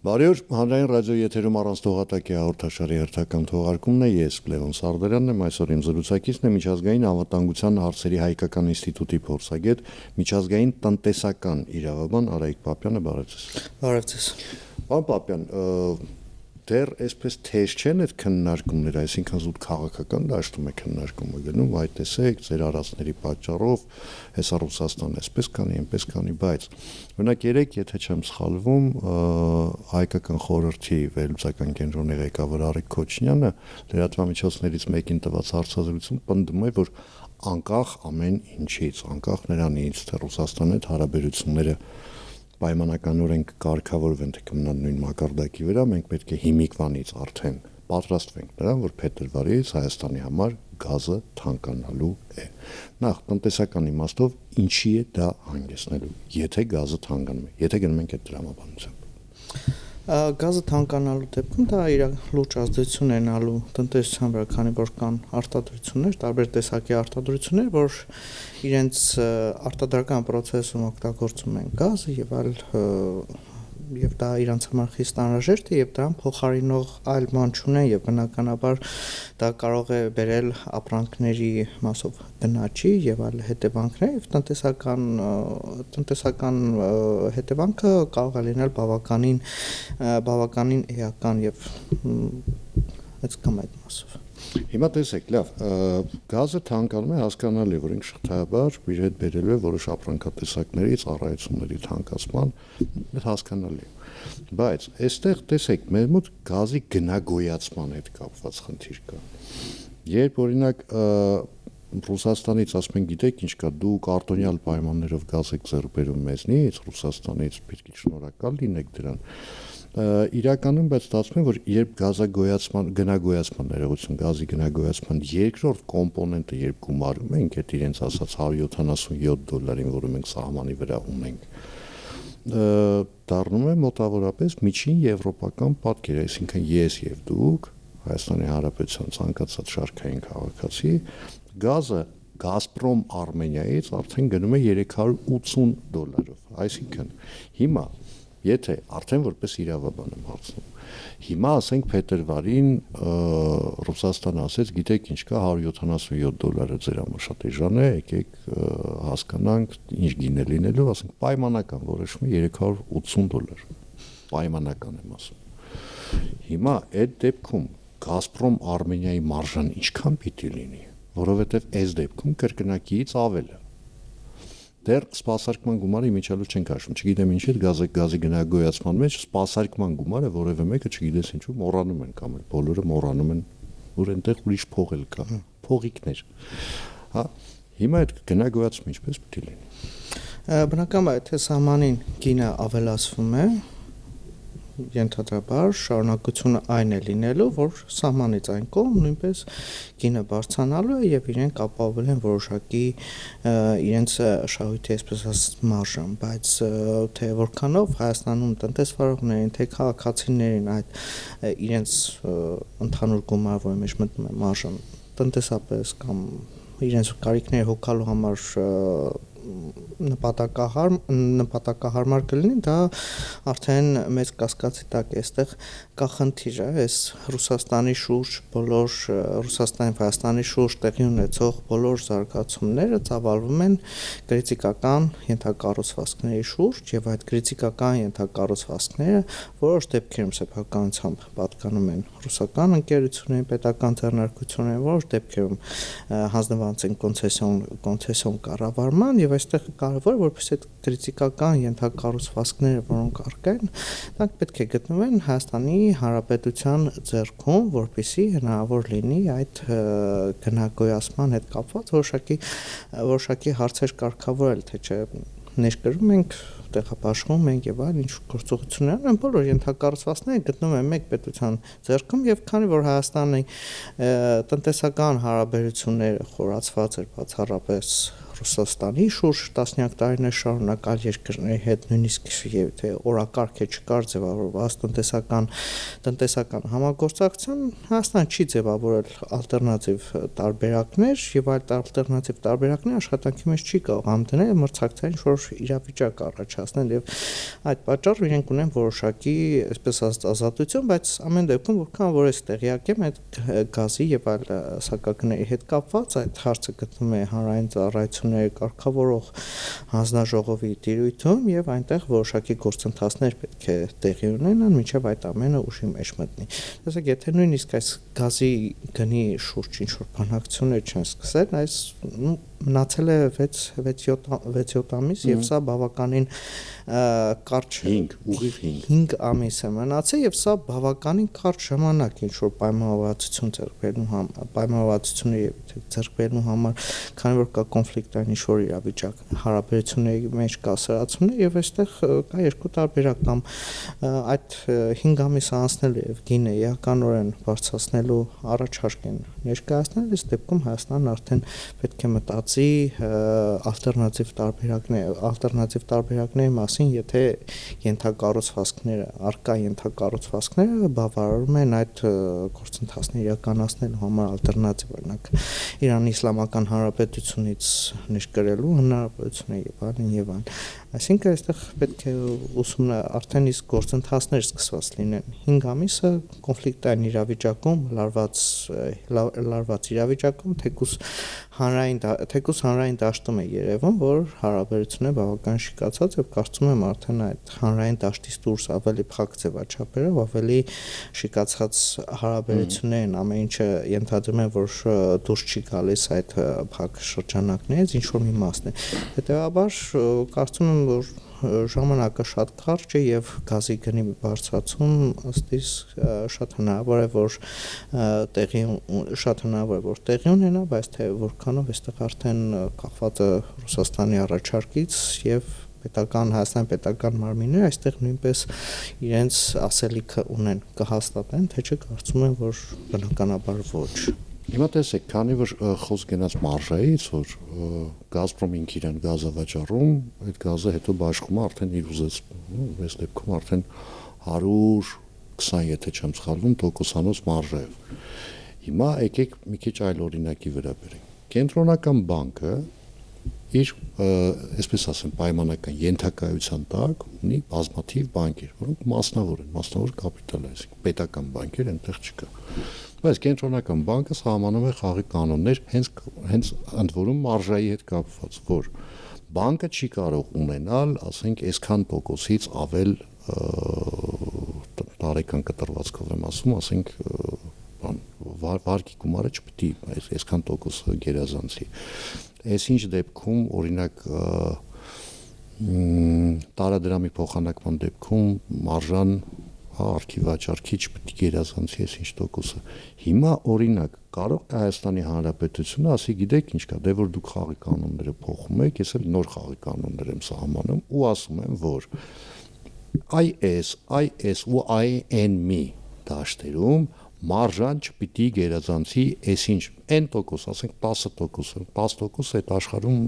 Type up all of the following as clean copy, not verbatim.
Բարի օր, հանրային ռադիոյի եթերում առանց թողատակի հաղորդաշարի հերթական թողարկումն է, ես Լևոն Սարդարյանն եմ, այսօր իմ զրուցակիցն է միջազգային անվտանգության հարցերի հայկական ինստիտուտի փորձագետ, միջազգային տնտեսական իրավաբան Արայիկ Պապյանը, բարև ձեզ։ Բարև ձեզ։ Պարոն Պապյան, դեռ այսպես թեժ չեն այդ քննարկումները, այսինքն զուտ քաղաքական դաշտում է քննարկումը գնում, այ տեսեք, ձեր արածների պատճառով հեսա Ռուսաստան այսպես կանի, այնպես կանի, բայց օրինակ երեք, եթե չեմ սխալվում, հայկական խորհրդի վերլուծական կենտրոնի ղեկավար Արեգ Քոչնյանը լրատվամիջոցներից մեկին տված հարցազրույցում պնդում է, որ անկախ ամեն ինչից, անկախ նրանից, թե Ռուսաստանի հետ հարաբերությունները պայմանականորեն կարգավորվեն թե կմնան նույն մակարդակի վրա, մենք պետք է հիմիկվանից արդեն պատրաստվենք նրան, որ փետրվարից Հայաստանի համար գազը թանկանալու է։ Նախ տնտեսական իմաստով ինչի է դա հանգեցնելու, եթե գազը թանկանում է, եթե գնում ենք այդ դրամաբանությամբ։ Գազը թանկանալու դեպքում դա իր լուրջ ազդեցություն է ունենալու տնտեսության վրա, քանի որ կան արտադրություններ, տարբեր տեսակի արտադրություններ, որ իրենց արտադրական process-ում օգտագործում են գազը եւ դա իրանց համար խիստ անհրաժեշտ է եւ դրան փոխարինող այլ բան չունեն եւ բնականաբար դա կարող է բերել ապրանքների մասով գնաճի եւ այլ հետևանքներ եւ տնտեսական հետևանքը կարող է լինել բավականին էական եւ այսքան այդ մասով։ Հիմա տեսեք, լավ, գազը թանկանում է, հասկանալի, որ ինքը շղթայաբար իր հետ բերելու է որոշ ապրանքատեսակների ծառայությունների թանկացման, դա հասկանալի է։ Բայց այստեղ տեսեք, մեր մոտ գազի գնագոյացման հետ կապված խնդիր կա։ Երբ օրինակ Ռուսաստանից ասում են, գիտեք ինչ կա, դուք արտոնյալ պայմաններով գազ եք ձեռք բերում մեզնից, Ռուսաստանից, պետք է շնորհակալ լինեք դրան։ Իրականում բայց ստացվում է, որ երբ գնագոյացման ներողություն, գազի գնագոյացման երկրորդ կոմպոնենտը երբ գումարում ենք, այդ իրենց ասած $177, որը մենք սահմանի վրա ունենք, դառնում է մոտավորապես միջին եվրոպական պատկեր, այսինքն ես եւ դուք, Հայաստանի Հանրապետության ցանկացած շարքային քաղաքացի, գազը Գազպրոմ Արմենիայից արդեն գնում է $380, այսինքն հիմա եթե արդեն որպես իրավաբան եմ հարցնում, հիմա ասենք փետրվարին Ռուսաստանը ասեց, գիտեք ինչ կա, $177 ձեր համար շատ էժան է, եկեք հասկանանք ինչ գին է լինելու, ասենք պայմանական որոշում է $380, պայմանական եմ ասում։ Հիմա այդ դեպքում Գազպրոմ Արմենիայի մարժան ինչքան պիտի լինի, որովհետև այս դեպքում կրկնակիից ավել է։ Դեռ սպասարկման գումարը իմիջիալով չեն քաշում, չգիտեմ ինչի գազի գնագոյացման մեջ սպասարկման գումարը որևէ մեկը չգիտես ինչու մոռանում են կամ բոլորը մոռանում են, որ այնտեղ ուրիշ փող էլ կա, փողիկներ։ Հա, հիմա այդ գնագոյացումը ինչպես պիտի լինի։ Բնականաբար թե սահմանին գինը ավելացվում է, ենթադրաբար շարունակությունը այն է լինելու, որ սահմանից այն կողմ նույնպես գինը բարձրանալու է եւ իրենք ապահովել են որոշակի իրենց շահույթի այսպես ասած մարժան, բայց թե որքանով Հայաստանում տնտեսվարողներին, թե քաղաքացիներին այդ իրենց ընդհանուր գումարը, որի մեջ մտնում է մարժան, տնտեսապես կամ իրենց կարիքները հոգալու համար նպատակահարմար կլինի, դա արդեն մեծ կասկածի տակ է, այստեղ կա խնդիր, այս Ռուսաստանի շուրջ բոլոր Ռուսաստանի եւ Հայաստանի շուրջ տեղի ունեցող բոլոր զարգացումները ծավալվում են քրիտիկական ենթակառուցվածքների շուրջ եւ այդ քրիտիկական ենթակառուցվածքները որոշ դեպքերում սեփականությամբ պատկանում են ռուսական ընկերություններին, պետական ձեռնարկություններին, որոշ դեպքերում հանձնված են կոնցեսիոն կառավարման եւ այստեղ կարևոր է որպես այդ քրիտիկական ենթակառուցվածքները, որոնք առկա են, դրանք պետք է գտնվեն Հայաստանի Հանրապետության ձեռքում, որպեսզի հնարավոր լինի այդ գնագոյացման հետ կապված որոշակի հարցեր կարգավորել, թե չէ ներկրում ենք, տեղաբաշխում ենք եւ այլ ինչ գործողություններ են, բոլոր ենթակառուցվածքները գտնվում են մեկ պետության ձեռքում եւ քանի որ Հայաստանի տնտեսական հարաբերությունները խորացված էր բացառապես Ռուսաստանի շուրջ տասնյակ տարիներ շարունակ այլ երկրների հետ նույնիսկ եւ թե օրակարգ է չկար ձևավորված տնտեսական համագործակցություն Հայաստան չի ձևավորել ալտերնատիվ տարբերակներ եւ այդ ալտերնատիվ տարբերակները աշխատանքի մեջ չի կարող համդնել մրցակցային շոր իրավիճակ առաջացնել եւ այդ պատճառով իրենք ունեն որոշակի այսպես ասած ազատություն, բայց ամեն դեպքում որքան որ ես տեղյակ եմ այդ գազի եւ այլ սակագների հետ կապված այդ հարցը գտնվում է հանրային ծառայությունների կարգավորող հանձնաժողովի տիրույթում եւ այնտեղ որոշակի գործընթացներ պետք է տեղի ունենան մինչեւ այդ ամենը ուժի մեջ մտնի։ Տեսեք, եթե նույնիսկ այս գազի գնի շուրջ ինչ որ բանակցություններ չեն սկսել, այս մնացել է 6-7 ամիս եւ սա բավականին կարճ 5 ամիս է մնացել եւ սա բավականին կարճ ժամանակ ինչ որ պայմանավորվածություն պայմանավորվածությունների ձեռք բերելու համար, քանի որ կա կոնֆլիկտային ինչ որ իրավիճակ հարաբերությունների մեջ կա սրացումներ եւ այստեղ կա երկու տարբերակ կամ այդ 5 ամիս անցնելու եւ գինը էականորեն բարձրացնելու առաջարկ են ներկայացնել, այս դեպքում Հայաստանն արդեն պետք է մտածի ալտերնատիվ տարբերակների մասին, եթե արկա ենթակառուցվածքները բավարարում են այդ գործընթացները իրականացնելու համար ալտերնատիվ, օրինակ Իրանի Իսլամական Հանրապետությունից ներկրելու հնարավորությունը եւ այլն։ Այսինքն այստեղ պետք է արդեն իսկ գործընթացներ սկսված լինեն։ 5 ամիսը կոնֆլիկտային իրավիճակում, լարված իրավիճակում թեկուզ հանրային դաշտում է երևում, որ հարաբերությունները բավական շիկացած եւ կարծում եմ արդեն այդ հանրային դաշտից դուրս ավելի փակ ձևաչափերով ավելի շիկացած հարաբերություններ են, ամեն ինչը ենթադրում է, որ դուրս չի գալիս այդ փակ շրջանակներից, ինչ որ մի մասն է։ Հետեւաբար կարծում եմ, որ ժամանակը շատ կարճ է եւ գազի գնի բարձրացում ըստ իս շատ հնարավոր է որ տեղի ունենա, բայց թե որքանով այստեղ արդեն կախված է Ռուսաստանի առաջարկից եւ Հայաստանի պետական մարմինները այստեղ նույնպես իրենց ասելիքը ունեն, կհաստատեն, թե չէ կարծում եմ, որ բնականաբար ոչ։ Հիմա տեսեք, քանի որ խոսք գնաց մարժայից, որ Գազպրոմը ինքն գազը վաճառում, այդ գազը հետո բաշխում է արդեն իր ուզած, այս դեպքում արդեն 120, եթե չեմ սխալվում, տոկոսանոց մարժայով։ Հիմա եկեք մի քիչ այլ օրինակի վրա բերենք։ Կենտրոնական բանկը իր, այսպես ասեմ, պայմանական ենթակայության տակ ունի բազմաթիվ բանկեր, որոնք մասնավոր կապիտալ է, այսինքն պետական բանկեր այնտեղ չկա։ Բայց կենտրոնական բանկը սահմանում է խաղի կանոններ հենց ընդ որում մարժայի հետ կապված, որ բանկը չի կարող ունենալ, ասենք, այսքան տոկոսից ավել տարեկան կտրվածքով եմ ասում, ասենք, վարկի գումարը չպետք է այսքան տոկոս գերազանցի։ Այսինչ դեպքում, օրինակ, տարադրամի փոխանակման դեպքում մարժան արխիվաճառքի չպետք է գերազանցի այսինչ տոկոսը։ Հիմա օրինակ կարող է Հայաստանի Հանրապետությունը ասի, գիտեք ինչ կա, դե որ դուք խաղի կանոնները փոխում եք, ես էլ նոր խաղի կանոններ եմ սահմանում ու ասում եմ, որ IS ու INM դաշտերում մարժան չպետք է գերազանցի այսինչ n%, ասենք 10%, 10% այդ աշխարհում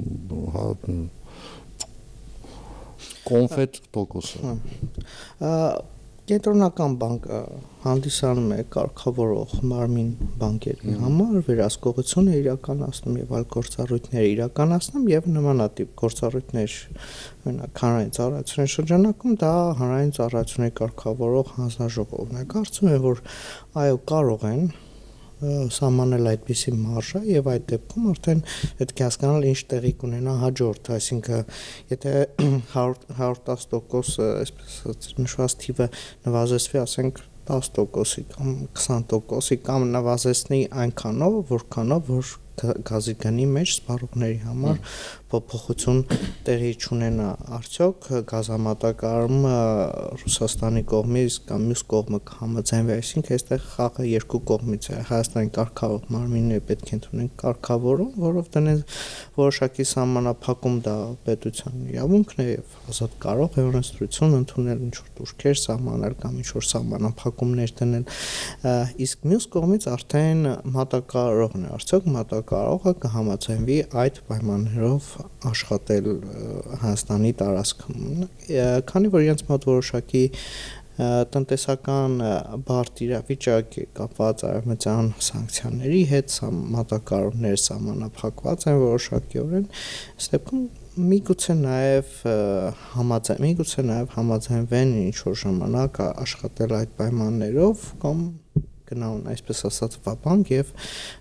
կոնֆետ տոկոսը։ Կենտրոնական բանկը հանդիսանում է կարգավորող մարմին բանկերի համար, վերահսկողություն է իրականացնում եւ այլ գործառույթներ իրականացնում եւ նմանատիպ գործառույթներ օրինակ հանրային ծառայությունների շրջանակում դա հանրային ծառայությունների կարգավորող հանձնաժողովն է։ Կարծում եմ, որ այո, կարող են սահմանել այդպիսի մարժա եւ այդ դեպքում արդեն պետք է հասկանալ ինչ տեղի կունենա հաջորդ, այսինքն եթե 110% այսպես նշված թիվը նվազեցվի, ասենք 10%-ի կամ 20%-ի կամ նվազեցնի այնքանով, որքանով որ գազի գնի մեջ սպառողների համար փոփոխություն տեղի չունենա, արդյոք գազամատակարարումը Ռուսաստանի կողմից կամ մյուս կողմը կհամաձայնվի, այսինքն այստեղ խաղը երկու կողմից է, Հայաստանի կարգավորող մարմինները պետք է ընդունեն կարգավորում, որով դնեն որոշակի սահմանափակում, դա պետության իրավունքն է եւ ազատ կարող է օրենսդրություն ընդունել, ինչ որ դուրքեր սահմանել կամ ինչ որ սահմանափակումներ դնել, իսկ մյուս կողմից արդեն մատակարարողն է, արդյոք մատակարարողը կհամաձայնվի այդ պայմաններով աշխատել Հայաստանի տարածքում։ Քանի որ իրենց մոտ որոշակի տնտեսական բարդ իրավիճակ է կապված արևմտյան սանկցիաների հետ, մատակարարողները սահմանափակված են որոշակիորեն, այս դեպքում միգուցե նաև համաձայնվեն ինչ-որ ժամանակ աշխատել այդ պայմաններով կամ գնան այսպես ասած վաբանկ եւ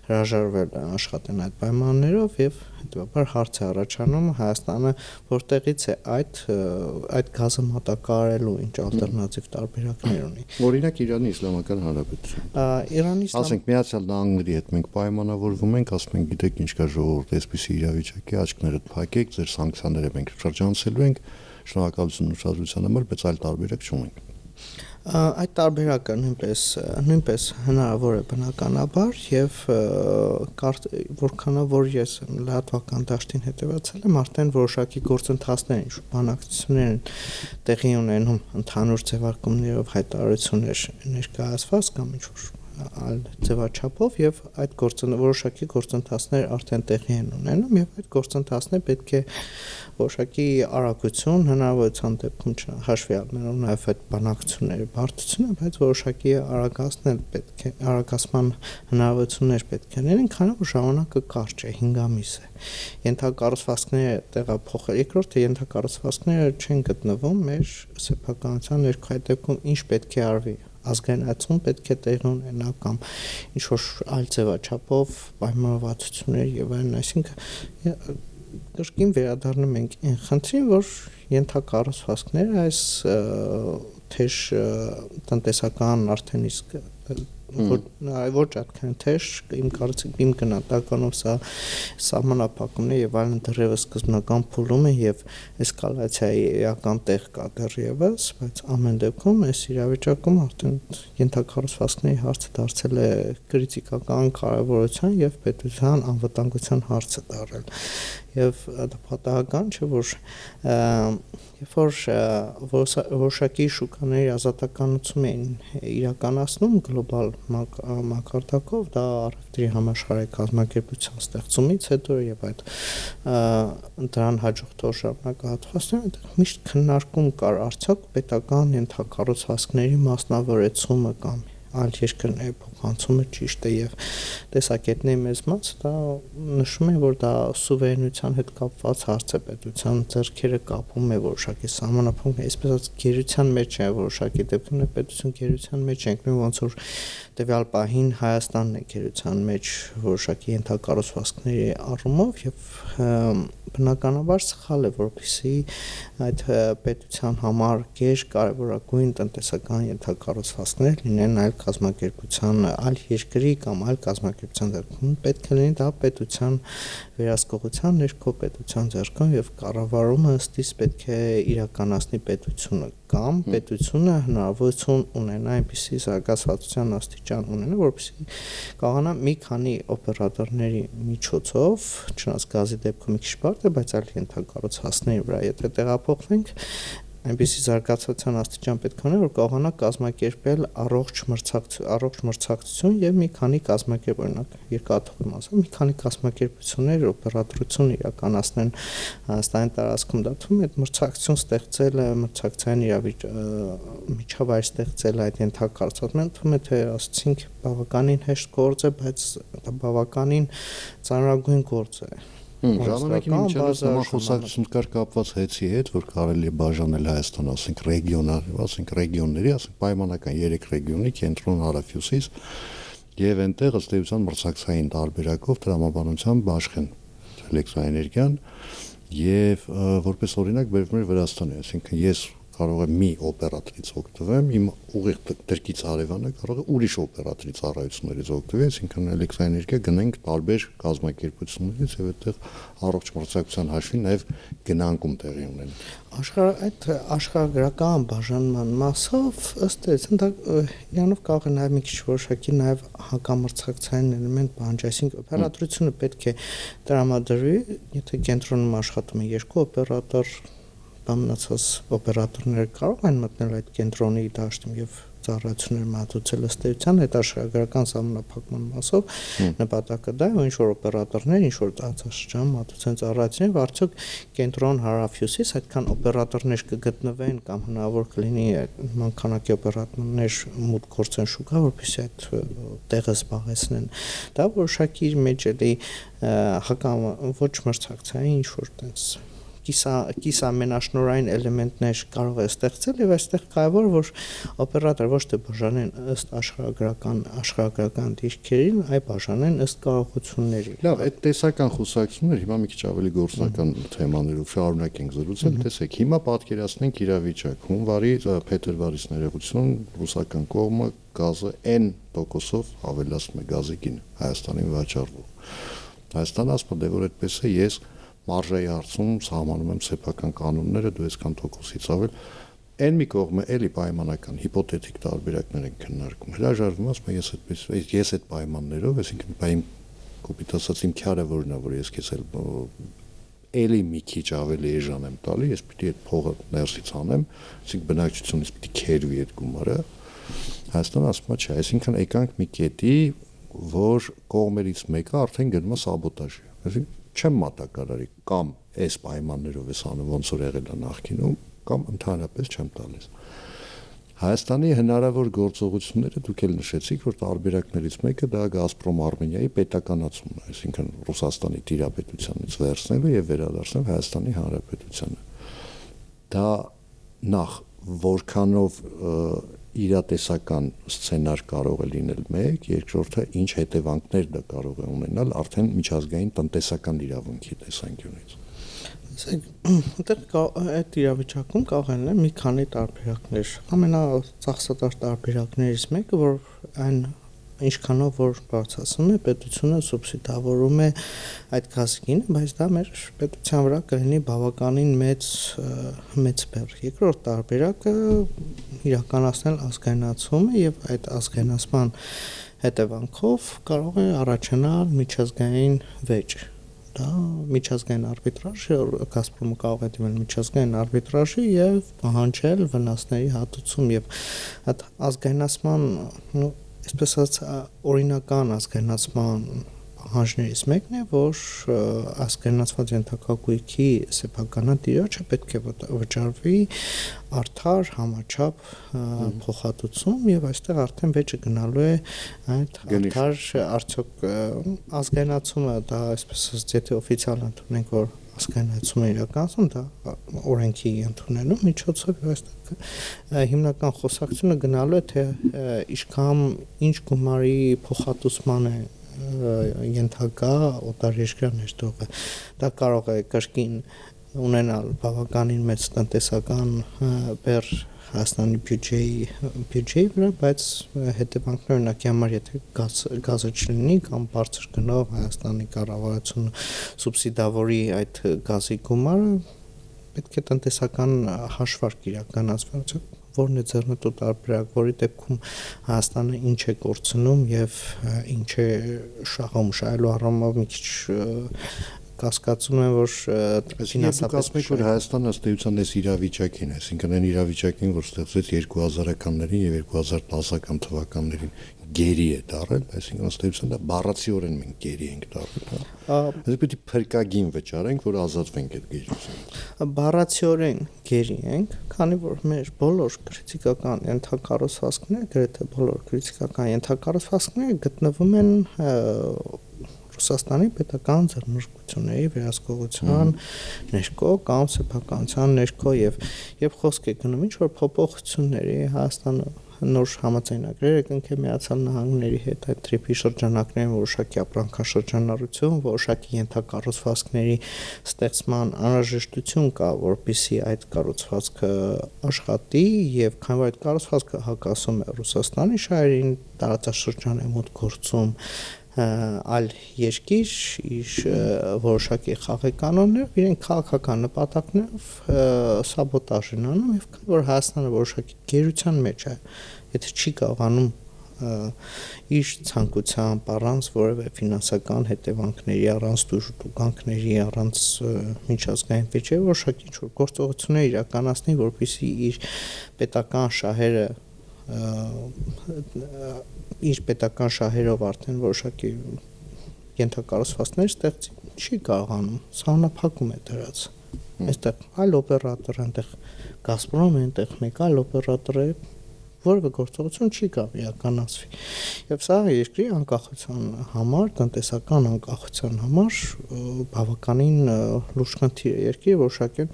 հրաժարվել աշխատեն այդ պայմաններով եւ հետեւաբար հարց է առաջանում Հայաստանը որտեղից է այդ գազը մատակարարելու ինչ ալտերնատիվ տարբերակներ ունի։ Օրինակ Իրանի Իսլամական Հանրապետություն։ Իրանի ասենք Միացյալ Նահանգների հետ մենք պայմանավորվում ենք, ասում ենք գիտեք ինչ կա ժողովուրդ, այսպիսի իրավիճակի աչքներդ փակեք, ձեր սանկցիաները մենք շրջանցելու ենք, շնորհակալություն ուշադրության համար, բայց այլ տարբերակ չունենք։ Այդ տարբերակը նույնպես հնարավոր է բնականաբար եւ որքանավոր ես լատվական դաշտին հետևացել եմ, արդեն որոշակի գործընթացներ ինչ բանակցություններ են տեղի ունենում ընդհանուր ձևարկումներով հայտարարություններ ներկայացված կամ ինչ որ այլ ձևաչափով եւ այդ որոշակի գործընթացներ արդեն տեղի են ունենում եւ այդ գործընթացները պետք է որոշակի արագություն հնարավորության դեպքում հաշվի առնելով նաեւ այդ բանակցությունների բարդությունը, բայց որոշակի արագացման հնարավորություններ պետք է լինեն, քանի որ ժամանակը կարճ է, 5 ամիս է։ Ենթակառուցվածքները տեղափոխել, երկրորդը ենթակառուցվածքները չեն գտնվում մեր սեփականության ներքո, այդ դեպքում ինչ պետք է արվի ազգային այցում պետք է տեղի ունենա կամ ինչ-որ այլ ձևաչափով պայմանավորվածություններ եւ այլն, այսինքն կրկին վերադառնում ենք այն խնդրին, որ ենթակառուցվածքները այս թեժ տնտեսական արդեն իսկ ոչ այդքան թեժ իմ կարծիքով իմ գնահատականով սա սահմանափակումն է եւ այլն դեռևս սկզբնական փուլում է եւ էսկալացիայի էական տեղ կա դեռևս, բայց ամեն դեպքում այս իրավիճակում արդեն ենթակառուցվածքների հարցը դարձել է կրիտիկական կարևորության եւ պետության անվտանգության հարցը դարձել եւ դա պատահական չէ որ երբ որ որոշակի շուկաների ազատականացում էին իրականացնում գլոբալ մակարդակով, դա առևտրի համաշխարհային կազմակերպության ստեղծումից հետո եւ այդ դրան հաջորդող ժամանակահատվածներում միշտ քննարկում կար արդյոք պետական ենթակառուցվածքների մասնավորեցումը կամ այլ երկրների փոխանցումը ճիշտ է եւ տեսակետների մեծ մասը դա նշում է որ դա սուվերենության հետ կապված հարց է պետության ձեռքերը կապում է որոշակի սահմանափակում այսպես ասած գերության մեջ է որոշակի դեպքում պետություն գերության մեջ ենք նույն ոնց որ տվյալ պահին Հայաստանն է գերության մեջ որոշակի ենթակառուցվածքների առումով եւ բնականաբար սխալ է որպեսզի այդ պետության համար գեր կարևորագույն տնտեսական ենթակառուցվածքներ լինեն այլ կազմակերպության այլ երկրի կամ այլ կազմակերպության ձեռքում պետք է լինի դա պետության վերահսկողության ներքո պետության ձեռքում եւ կառավարումը ըստիս պետք է իրականացնի պետությունը կամ պետությունը հնարավորություն ունենա այնպիսի զարգացվածության աստիճան ունենա որպեսզի կարողանա մի քանի օպերատորների միջոցով չնայած գազի դեպքում մի քիչ բարդ է բայց այլ ենթակառուցվածքների վրա եթե տեղափոխվենք այնպիսի զարգացության աստիճան պետք է ունենա որ կարողանա կազմակերպել առողջ մրցակցություն եւ մի քանի կազմակերպ օրինակ երկաթուղի մասը մի քանի կազմակերպություններ օպերատորություն իրականացնեն Հայաստանի տարածքում դա թվում է այդ մրցակցություն ստեղծելը մրցակցային միջավայր ստեղծելը այդ ենթակառուցվածքները թվում է թե ասեցինք բավականին հեշտ գործ է բայց դա բավականին ծանրագույն գործ է Ժամանակի միջանց համախոսակցություն կար կապված հեծի հետ, որ կարելի է բաժանել Հայաստան, ասենք ռեգիոնների, ասենք պայմանական 3 ռեգիոնի կենտրոն հարավ-հյուսիս եւ այնտեղ ըստ էության մրցակցային տարբերակով տրամաբանությամբ աշխեն էլեկտրաէներգիան եւ որպես օրինակ բերվում էր Վրաստանը, այսինքն ես կարող եմ մի օպերատորից օգտվեմ, իմ ուղիղ դրկից հարևանը կարող է ուրիշ օպերատորի ծառայություններից օգտվել, այսինքն էլեկտրաէներգիա գնենք տարբեր կազմակերպություններից եւ այդտեղ առողջ մրցակցության հաշվին նաեւ գնանկում տեղի ունեն։ Աշխարհագրական բաժանման մասով ըստ էության դա իրանով կարող է նաեւ մի քիչ որոշակի նաեւ հակամրցակցային էլեմենտ պահանջի, այսինքն օպերատորությունը պետք է տրամադրվի, եթե կենտրոնում աշխատում է 2 օպերատոր մնացած օպերատորները կարող են մտնել այդ կենտրոնի դաշտում եւ ծառայություններ մատուցել ըստ էության հետաշխարհագրական սահմանափակման մասով նպատակը դա է, ինչ որ օպերատորներ ինչ որ տարածաշրջան մատուցեն ծառայություններ, արդյոք կենտրոն հարավ-հյուսիս այդքան օպերատորներ կգտնվեն կամ հնարավոր կլինի նման քանակի օպերատորներ մուտք գործեն շուկա, որպեսզի այդ տեղը զբաղեցնեն։ Դա որոշակի իր մեջ էլի ոչ մրցակցային ինչ որ տենց կիսամենաշնորհային էլեմենտներ կարող է ստեղծել եւ այստեղ կարեւոր որ օպերատորը ոչ թե բաժանեն ըստ աշխարհագրական դիրքերին, այլ բաժանեն ըստ կարողությունների։ Լավ, այդ տեսական խուսակցությունները հիմա մի քիչ ավելի գործնական թեմաներով շարունակ ենք զրուցել, տեսեք, հիմա պատկերացնենք իրավիճակ, հունվարի փետրվարից ներողություն, ռուսական կողմը գազը N%-ով ավելացնում է գազի գինը Հայաստանին վաճառվող։ Հայաստանը ասում է, որ այդպես է, ես մարժայի հարցում սահմանում եմ սեփական կանոնները, դու այսքան տոկոսից ավել, այն մի կողմը էլի պայմանական, հիպոթետիկ տարբերակներ են քննարկում։ Հրաժարվում ասում ես այդ պայմաններով, այսինքն պայմ կոպիտ ասած իմ քյարը որն է, որ ես քեզ էլի մի քիչ ավելի էժան եմ տալի, ես պիտի այդ փողը ներսից անեմ, այսինքն բնակչությունից պիտի քերվի այդ գումարը։ Հայաստանը ասում է, չէ, այսինքն եկանք մի կետի, որ կողմերից մեկը արդեն գնում է սաբոտաժի։ Այսինքն չեմ մատակարարի կամ այս պայմաններով ես անում ոնց որ եղել է նախկինում կամ ընդհանրապես չեմ տալիս։ Հայաստանի հնարավոր գործողությունները դուք էլ նշեցիք, որ տարբերակներից մեկը դա Գազպրոմ Արմենիայի պետականացումն է, այսինքն Ռուսաստանի տիրապետությանից վերցնելը եւ վերադարձնել Հայաստանի Հանրապետությանը։ Դա նախ որքանով իրատեսական սցենար կարող է լինել մեկ, երկրորդը ինչ հետևանքներ դա կարող է ունենալ արդեն միջազգային տնտեսական իրավունքի տեսանկյունից։ Այդտեղ այդ իրավիճակում կարող են լինել մի քանի տարբերակներ։ Ամենածախսատար տարբերակներից մեկը, որ այն ինչքանով որ բարձրացնում է պետությունը սուբսիդավորում է այդ գազիկին, բայց դա մեր պետության վրա կլինի բավականին մեծ բեռ։ Երկրորդ տարբերակը իրականացնել ազգայնացումը եւ այդ ազգայնացման հետևանքով կարող է առաջանալ միջազգային վեճ։ Դա միջազգային արբիտրաժ, Գազպրոմը կարող է դիմել միջազգային արբիտրաժի եւ պահանջել վնասների հատուցում եւ այդ ազգայնացման, այսպես ասած, օրինական ազգայնացման պահանջներից մեկն է, որ ազգայնացված ենթակագույքի սեփականատիրոջը պետք է վճարվի արդար համաչափ փոխհատուցում եւ այստեղ արդեն վեճը գնալու է այդ արդար արդյոք ազգայնացումը դա այսպես ասած եթե օֆիցիալ ընդունենք որ ազգայնացում է իրականացում դա օրենքի ընդունելու միջոցով եւ այստեղ հիմնական խոսակցությունը գնալու է թե ինչ գումարի փոխհատուցման է ենթակա օտարերկրյա ներդրողը դա կարող է կրկին ունենալ բավականին մեծ տնտեսական բեռ Հայաստանի բյուջեի վրա, բայց հետևանքները օրինակի համար եթե գազը չլինի կամ բարձր գնով Հայաստանի կառավարությունը սուբսիդավորի այդ գազի գումարը պետք է տնտեսական հաշվարկ իրականացվի որն է ձեռնտու տարբերակ, որի դեպքում Հայաստանը ինչ է կորցնում եւ ինչ է շահում, շահելու առումով մի քիչ կասկածում եմ, որ ֆինանսապես որ Հայաստանը ըստ էության այս իրավիճակին, այսինքն այն իրավիճակին, որ ստեղծվեց 2000-ականներին եւ 2010-ական թվականներին գերի է դարել, այսինքն ըստ էության դա բառացիորեն մենք գերի ենք դարել, հա։ Այսինքն պետք է փրկագին վճարենք, որ ազատվենք այդ գերից։ Բառացիորեն գերի ենք, քանի որ մեր բոլոր քրիտիկական ենթակառուցվածքները, գրեթե բոլոր քրիտիկական ենթակառուցվածքները գտնվում են Ռուսաստանի պետական ձեռնարկությունների վերահսկողության ներքո կամ սեփականության ներքո եւ խոսք է գնում ինչ որ փոփոխությունների Հայաստանը նոր համաձայնագրեր է կնքել Միացյալ Նահանգների հետ այդ տրիպի շրջանակներում որոշակի ապրանքաշրջանառություն, որոշակի ենթակառուցվածքների ստեղծման անհրաժեշտություն կա, որպեսզի այդ կառուցվածքը աշխատի եւ քանի որ այդ կառուցվածքը հակասում է Ռուսաստանի շահերին, տարածաշրջան է մոտ գործում այլ երկիր իր որոշակի խաղի կանոններով իրենք քաղաքական նպատակներով սաբոտաժ են անում եւ որ Հայաստանը որոշակի գերության մեջ է եթե չի կարողանում իր ցանկությամբ առանց որևէ ֆինանսական հետևանքների առանց դժուժուտուկանքների առանց միջազգային վեճերի որոշակի ինչ որ գործողություններ իրականացնի որպեսզի իր պետական շահերը իր պետական շահերով արդեն որոշակի ենթակառուցվածքներ ստեղծի, չի կարողանում, սահմանափակում է դրած։ Այստեղ այլ օպերատոր, այնտեղ Գազպրոմ է, այնտեղ մեկ այլ օպերատոր է, որևէ գործողություն չի կարող իրականացվի։ Եվ սա երկրի անկախության համար, տնտեսական անկախության համար բավականին լուրջ խնդիր է։ Երկրի որոշակի,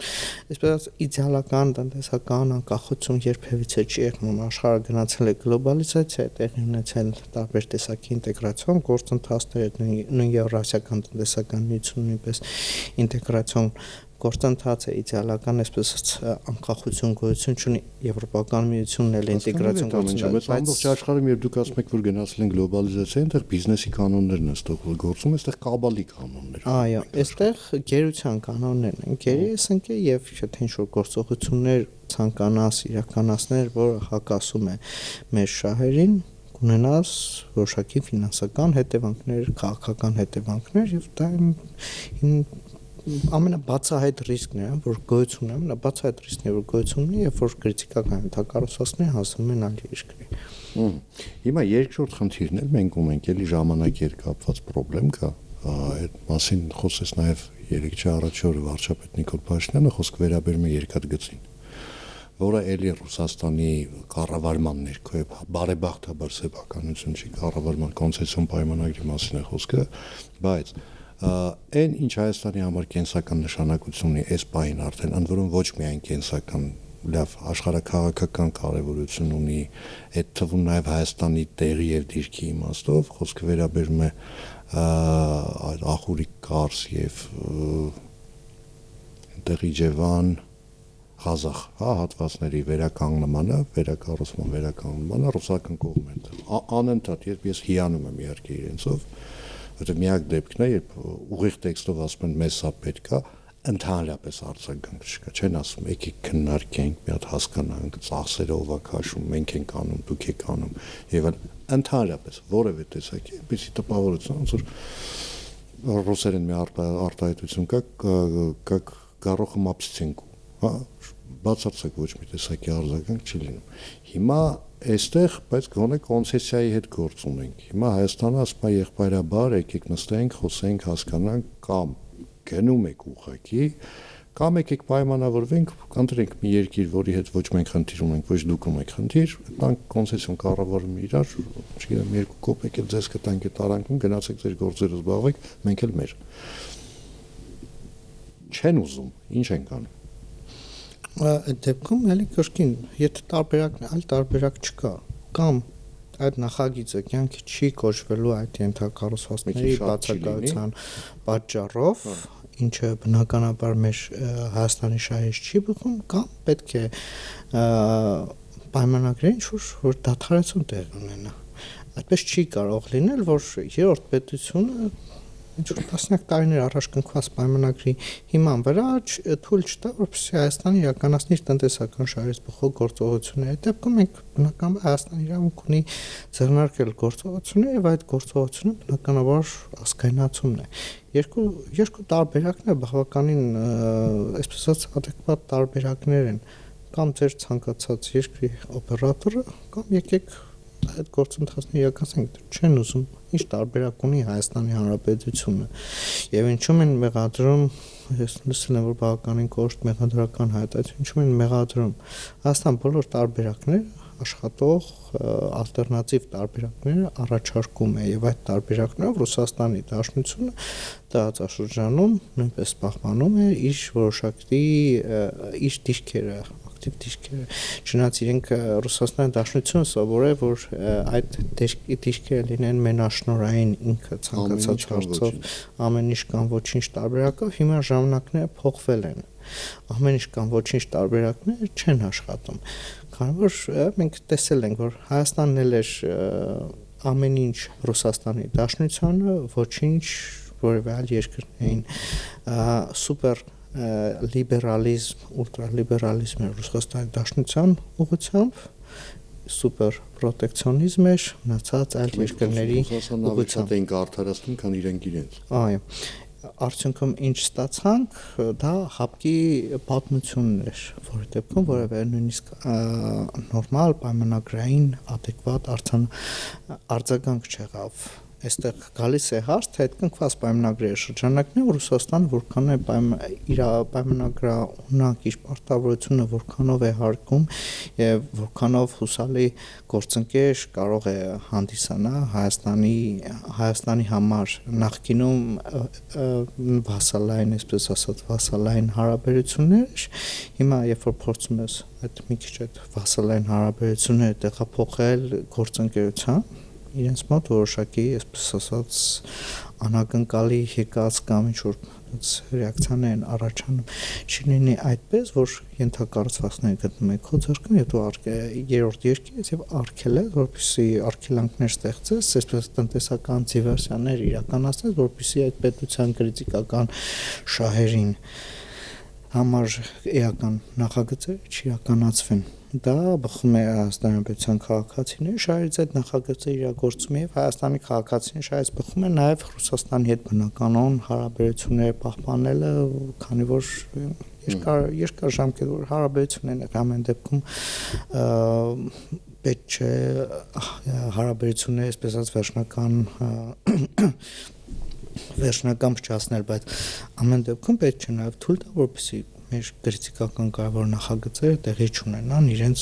այսպես իդեալական տնտեսական անկախություն երբևիցե չի եղնում, աշխարհը գնացել է գլոբալիզացիա, տեղի ունեցել տարբեր տեսակի ինտեգրացիոն գործընթացներ, նույն Եվրասիական տնտեսական միությունն նույնպես ինտեգրացիոն գործընթաց է, իդեալական այսպես անկախություն գոյություն չունի, Եվրոպական միությունն էլ ինտեգրացիոն գործընթաց, բայց ամբողջ աշխարհում երբ դուք ասում եք, որ գնացել են գլոբալիզացիա, այնտեղ բիզնեսի կանոններն են ստոկվել գործում, այստեղ կաբալի կանոններ։ Այո, այստեղ գերության կանոններն են, գերի ասենք եւ եթե ինչ-որ գործողություններ ցանկանաս իրականացնել, որը հակասում է մեր շահերին, կունենաս որոշակի ֆինանսական հետևանքներ, քաղաքական հետևանքներ եւ դա ամենաբացահայտ ռիսկն է, որ գոյություն ունի, ամենաբացահայտ ռիսկն է, որ գոյություն ունի, երբ որ քրիտիկական ենթակառուցվածքները հասնում են այլ երկրի։ Հիմա երկրորդ խնդիրն էլ մենք ունենք, էլի ժամանակի հետ կապված խնդրեմ կա, այդ մասին խոսեց նաև երեքշաբթի առաջի օրը վարչապետ Նիկոլ Փաշինյանը խոսք վերաբերում է երկաթգծին, որը էլի Ռուսաստանի կառավարման ներքո է, բարեբախտաբար սեփականություն չի, կառավարման կոնցեսիոն պայմանագրի մասին է խոսքը, բայց այն ինչ Հայաստանի համար կենսական նշանակություն ունի այս պահին արդեն, ընդ որում ոչ միայն կենսական, լավ աշխարհաքաղաքական կարևորություն ունի, այդ թվում նաև Հայաստանի տեղի եւ դիրքի իմաստով, խոսքը վերաբերում է այդ Ախուրիկ Կարս եւ Իջևան Ղազախ, հատվածների վերականգնմանը, վերականգնմանը ռուսական կողմն է։ Անընդհատ ես հիանում եմ իհարկե իրենցով, որտեղ միակ դեպքն է, երբ ուղիղ տեքստով ասում են մեզ սա պետք է, ընդհանրապես արձագանք չկա, չեն ասում եկեք քննարկենք, մի հատ հասկանանք, ծախսերը ով է քաշում, մենք ենք անում, դուք եք անում, եւ ընդհանրապես որևէ տեսակի այդպիսի տպավորություն, ոնց որ ռուսերեն մի արտահայտություն կա գարոխը մապսցենկու, հա, բացարձակ ոչ մի տեսակի արձագանք չի լինում։ Հիմա այստեղ, բայց գոնե կոնցեսիայի հետ գործ ունենք։ Հիմա Հայաստանը ասում է եղբայրաբար, եկեք նստենք, խոսենք, հասկանանք, կամ գնում եք ուղղակի, կամ եկեք պայմանավորվենք, կընտրենք մի երկիր, որի հետ ոչ մենք խնդիր ունենք, ոչ դուք ունեք խնդիր, տանք կոնցեսիոն կառավարում իրար, չգիտեմ, 2 կոպեկ էլ ձեզ կտանք այդ արանքում, գնացեք ձեր գործերը զբաղվեք, մենք էլ մեր։ Չեն ուզում, ինչ ենք անում։ Այդ դեպքում էլի կրկին, եթե տարբերակն այլ տարբերակ չկա, կամ այդ նախագիծը կյանքի չի կոչվելու այդ ենթակառուցվածքների բացակայության պատճառով, ինչը բնականաբար մեր Հայաստանի շահերից չի բխում, կամ պետք է պայմանագրեր ինչ-որ դադարեցում տեղ ունենա։ Այդպես չի կարող լինել, որ երրորդ պետությունը ինչ-որ տասնյակ տարիներ առաջ կնքված պայմանագրի հիման վրա թույլ չտա, որպեսզի Հայաստանը իրականացնի իր տնտեսական շահերից բխող գործողությունները։ Այդ դեպքում մենք բնականաբար Հայաստանը իրավունք ունի ձեռնարկել գործողություններ եւ այդ գործողությունը բնականաբար ազգայնացումն է։ Երկու տարբերակն է բավականին, այսպես ասած, adekvat տարբերակներ են, կամ ձեր ցանկացած երկրի օպերատորը, կամ եկեք այդ գործընթացները իրականացնենք, չեն ուզում, ինչ տարբերակ ունի Հայաստանի Հանրապետությունը եւ ինչու են մեղադրում, ես լսել եմ, որ բավականին կոշտ մեղադրական հայտարարություն, ինչու են մեղադրում Հայաստան բոլոր տարբերակները աշխատող ալտերնատիվ տարբերակները առաջարկում է եւ այդ տարբերակներով Ռուսաստանի Դաշնությունը տարածաշրջանում նույնպես պահպանում է իր որոշակի իր դիրքերը դիրքերը, չնայած իրենք Ռուսաստանի Դաշնությունը սովոր է, որ այդ դիրքերը լինեն մենաշնորհային ինքը ցանկացած հարցով ամեն ինչ կամ ոչինչ տարբերակով, հիմա ժամանակները փոխվել են։ Ամեն ինչ կամ ոչինչ տարբերակները չեն աշխատում։ Քանի որ մենք տեսել ենք, որ Հայաստանն էլ էր ամեն ինչ Ռուսաստանի Դաշնությանը, ոչինչ որևէ այլ երկրներին սուպեր լիբերալիզմ, ուլտրալիբերալիզմ է Ռուսաստանի Դաշնության ուղղությամբ, սուպեր պրոտեկցիոնիզմ էր մնացած այլ երկրների ուղղությամբ են արդարացնում, քան իրենք իրենց։ Այո։ արդյունքում ինչ ստացանք, դա հապկի պատմությունն էր, որի դեպքում որևէ նույնիսկ նորմալ պայմանագրային adekvat արձագանք չեղավ։ Այստեղ գալիս է հարց, թե այդ կնքված պայմանագրերի շրջանակներում Ռուսաստանը որքան է իր պայմանագրաունակ իր պարտավորությունը որքանով է հարգում եւ որքանով հուսալի գործընկեր կարող է հանդիսանալ Հայաստանի համար նախկինում վասալային, այսպես ասած, վասալային հարաբերություններ, հիմա երբ որ փորձում ես այդ մի քիչ այդ վասալային հարաբերությունները տեղափոխել գործընկերության իրենց մոտ որոշակի, այսպես ասած, անակնկալի եկած կամ ինչ-որ ռեակցիաներ են առաջանում, չի լինի այդպես, որ ենթակառուցվածքները գտնում եք քո ձեռքում եւ դու երրորդ երկիր ես եւ արգել ես, որպեսզի արգելանքներ ստեղծես, այսպես տնտեսական դիվերսիաներ իրականացնես, որպեսզի այդ պետության քրիտիկական շահերին համար էական նախագծերը չիրականացվեն։ Դա բխում է Հայաստանի պետության քաղաքացիների շահերից, այդ նախագծը իրագործում է եւ Հայաստանի քաղաքացիների շահերից բխում է նաեւ Ռուսաստանի հետ բնականon հարաբերությունները պահպանելը, քանի որ երկար ժամկետ որ հարաբերություններն են ամեն դեպքում պետք չէ հարաբերությունները, այսպես ասած, վերջնական փչացնել, բայց ամեն դեպքում պետք է նաեւ թույլ տա, որպեսզի մեր քրիտիկական կարևոր նախագծերը տեղի չունենան իրենց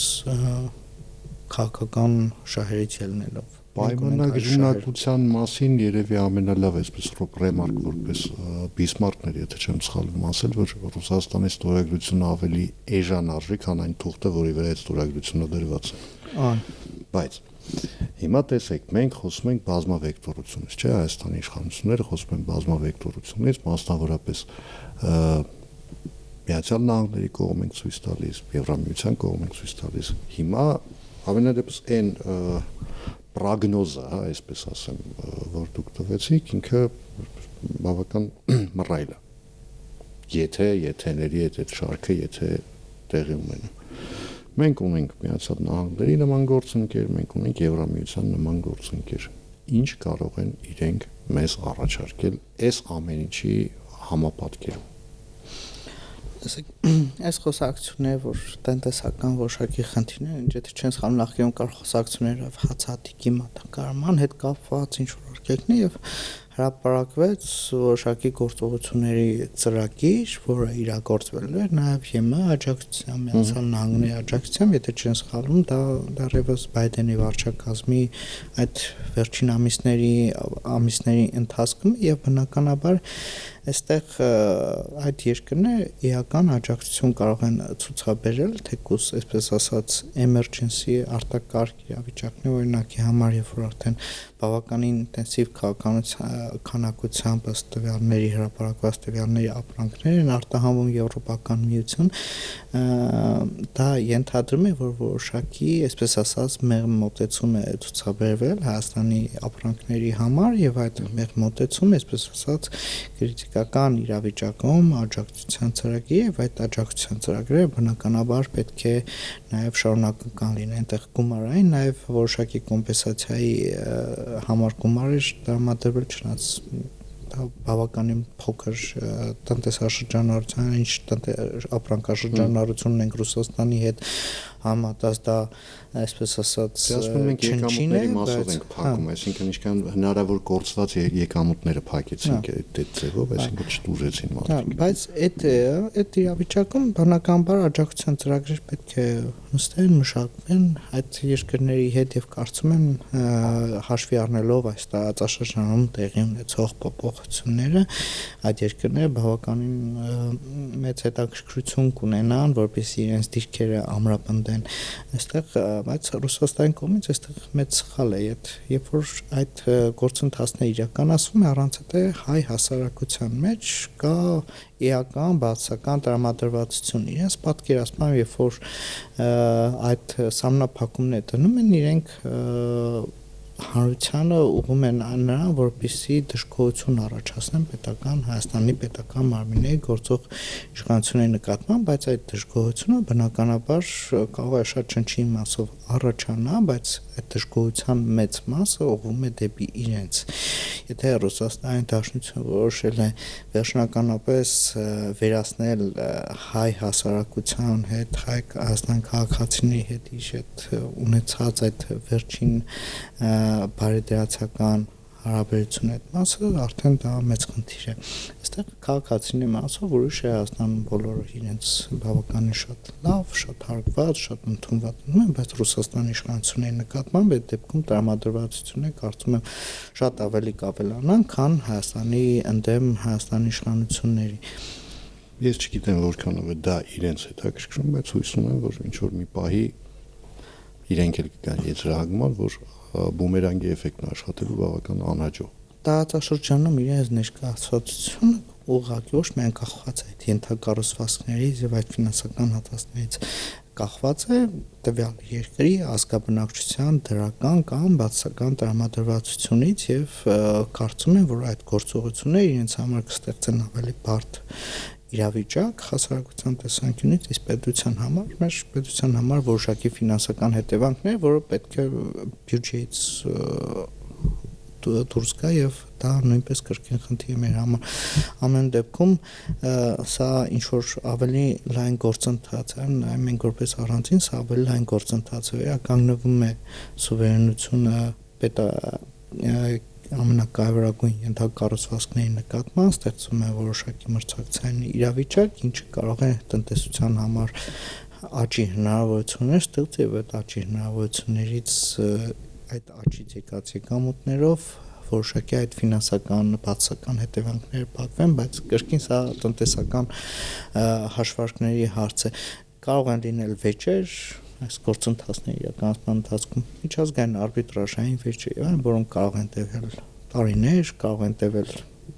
քաղաքական շահերից ելնելով։ Պայմանագրունակության մասին երևի ամենալավ այսպես ռեմարկ որպես Բիսմարկներ, եթե չեմ սխալվում, ասել, որ Ռուսաստանի ստորագրությունը ավելի էժան արժի, քան այն թուղթը, որի վրա այդ ստորագրությունը դրված է։ Բայց հիմա տեսեք, մենք խոսում ենք բազմավեկտորությունից, չէ՞, Հայաստանի իշխանությունները խոսում են բազմավեկտորությունից, մասնավորապես Միացյալ Նահանգների կողմ ենք ցույց տալիս, Եվրամիության կողմ ենք ցույց տալիս։ Հիմա ամենադեպս այն պրոգնոզը, այսպես ասեմ, որ դուք տվեցիք, ինքը բավական մռայլ է։ Եթեների այդ շարքը, եթե տեղի ունենա։ Մենք ունենք Միացյալ Նահանգների նման գործընկեր, մենք ունենք Եվրամիության նման գործընկեր։ Ինչ կարող են իրենք մեզ առաջարկել այս ամեն ինչի համապատկերում։ Այս խոսակցությունները, որ տնտեսական որոշակի խնդիրներ են, եթե չեն սխալվում, նախկինում կար խոսակցությունները հացահատիկի մատակարարման հետ կապված ինչ-որ արգելքներ եւ հրապարակվեց որոշակի գործողությունների ծրագիր, որը իրագործվելու էր նաեւ ԵՄ աջակցությամբ, Միացյալ Նահանգների աջակցությամբ, եթե չեն սխալվում, դա դեռևս Բայդենի վարչակազմի այդ վերջին ամիսների ընթացքում եւ բնականաբար այստեղ այդ երկրները էական աջակցություն կարող են ցուցաբերել, թեկուզ, այսպես ասած, emergency արտակարգ իրավիճակներ, օրինակի համար, երբ որ արդեն բավականին ինտենսիվ քանակությամբ ըստ տվյալների հրապարակված տվյալների ապրանքներ են արտահանվում Եվրոպական միություն, դա ենթադրում է, որ որոշակի, այսպես ասած, մեղմ մոտեցում է ցուցաբերվել Հայաստանի ապրանքների համար եւ այդ մեղմ մոտեցումը, այսպես ասած, քրիտիկական իրավիճակում աջակցության ծրագիր եւ այդ աջակցության ծրագրերը բնականաբար պետք է նաեւ շարունակական լինեն, այնտեղ գումարային, նաեւ որոշակի կոմպենսացիայի համար գումարեր տրամադրվել չնայած բավականին փոքր տնտեսաշրջանառության, ինչ ապրանքաշրջանառություն ունենք Ռուսաստանի հետ համատած դա այսպես ասած չնչին է, մասով ենք փակում, այսինքն ինչքան հնարավոր կորցված եկամուտները փակեցինք այդ ձևով, այսինքն չտուժեցին մարդիկ։ Բայց այդ իրավիճակում բնականաբար աջակցության ծրագրեր պետք է նստեն, մշակվեն այդ երկրների հետ եւ կարծում եմ հաշվի առնելով այս տարածաշրջանում տեղի ունեցող փոփոխությունները այդ երկրները բավականին մեծ հետաքրքրություն կունենան, որպեսզի իրենց դիրքերը ամրապնդեն այստեղ, բայց Ռուսաստանի կողմից այստեղ մեծ սխալ է, երբ որ այդ գործընթացները իրականացվում է առանց այդ հայ հասարակության մեջ կա էական բացական տրամադրվածություն իրենց պատկերացման, երբ որ այդ սահմանափակումները դնում են իրենք հանրությանը ուղղում են նրան, որպեսզի դժգոհություն առաջացնեն Հայաստանի պետական մարմինների գործող իշխանությունների նկատմամբ, բայց այդ դժգոհությունը բնականաբար կարող է շատ չնչին մասով առաջանա, բայց այդ դժգոհության մեծ մասը ուղղվում է դեպի իրենց։ Եթե Ռուսաստանի Դաշնությունը որոշել է վերջնականապես վերացնել հայ հասարակության հետ, հայ Հայաստան քաղաքացիների հետ իր հետ ունեցած այդ վերջին բարեդրացական հարաբերությունը այդ մասը արդեն դա մեծ խնդիր է։ Այստեղ քաղաքացիների մասը որոշ է Հայաստանում բոլորը իրենց բավականին շատ լավ, շատ հարգված, շատ ընդունված են, բայց Ռուսաստանի իշխանությունների նկատմամբ այդ դեպքում տրամադրվածությունը կարծում եմ շատ ավելի կավելանան, քան Հայաստանի ընդդեմ Հայաստանի իշխանությունների։ Ես չգիտեմ որքանով է դա իրենց հետաքրքրում, բայց հույս ունեմ, որ ինչ որ մի պահի իրենք էլ կգան եզրահանգման, որ բումերանգի էֆեկտն աշխատելու բավական անհաջող։ Տարածաշրջանում իրենց ներկայացվածությունը ուղղակի ոչ միայն կախված է այդ ենթակառուցվածքներից եւ այդ ֆինանսական հատվածներից, կախված է տվյալ երկրի ազգաբնակչության դրական կամ բացասական տրամադրվածությունից եւ կարծում եմ, որ այդ գործողությունները իրենց համար կստեղծեն ավելի բարդ իրավիճակ հասարակության տեսանկյունից, իսկ պետության համար, մեր պետության համար որոշակի ֆինանսական հետևանքներ, որը պետք է բյուջեից դուրս գա եւ դա նույնպես կրկին խնդիր է մեր համար։ Ամեն դեպքում սա ինչ որ ավելի լայն գործընթաց է, նայում ենք որպես առանցին, սա ավելի լայն գործընթաց է, վերականգնվում է սուվերենությունը ամենակարևորագույն ենթակառուցվածքների նկատմամբ, ստեղծվում է որոշակի մրցակցային իրավիճակ, ինչը կարող է տնտեսության համար աճի հնարավորություններ ստեղծել եւ այդ աճի հնարավորություններից այդ աճից եկած եկամուտներով որոշակի այդ ֆինանսական բացասական հետևանքները պատվեն, բայց կրկին սա տնտեսական հաշվարկների հարց է։ Կարող են լինել վեճեր այս գործընթացների իրականացման ընթացքում միջազգային արբիտրաժային վեճեր, որոնք կարող են տևել տարիներ, կարող են տևել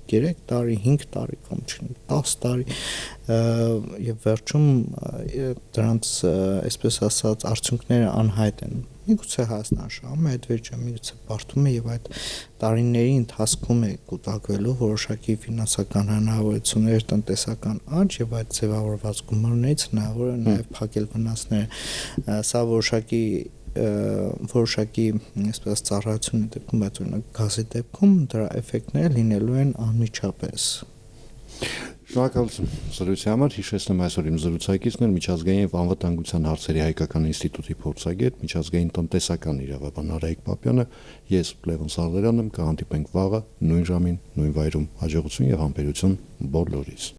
3 տարի, 5 տարի կամ 10 տարի եւ վերջում դրանց այսպես ասած արդյունքները անհայտ են։ Միգուցե Հայաստանը շահում է այդ վեճը, միգուցե բարդում է եւ այդ տարիների ընթացքում է կուտակվելու որոշակի ֆինանսական հնարավորություններ, տնտեսական աճ եւ այդ ձևավորված գումարներից հնարավոր է նաեւ փակել վնասները։ Սա որոշակի այսպես ծառայությունների դեպքում, բայց օրինակ գազի դեպքում դրա էֆեկտները լինելու են անմիջապես։ Շնորհակալություն զրույցի համար, հիշեցնեմ այսօր իմ զրուցակիցն էր միջազգային եւ անվտանգության հարցերի հայկական ինստիտուտի փորձագետ, միջազգային տնտեսական իրավաբան Արայիկ Պապյանը, ես Լևոն Սարդարյանն եմ, կհանդիպենք վաղը նույն ժամին, նույն վայրում, հաջողություն եւ համբերություն բոլորիս։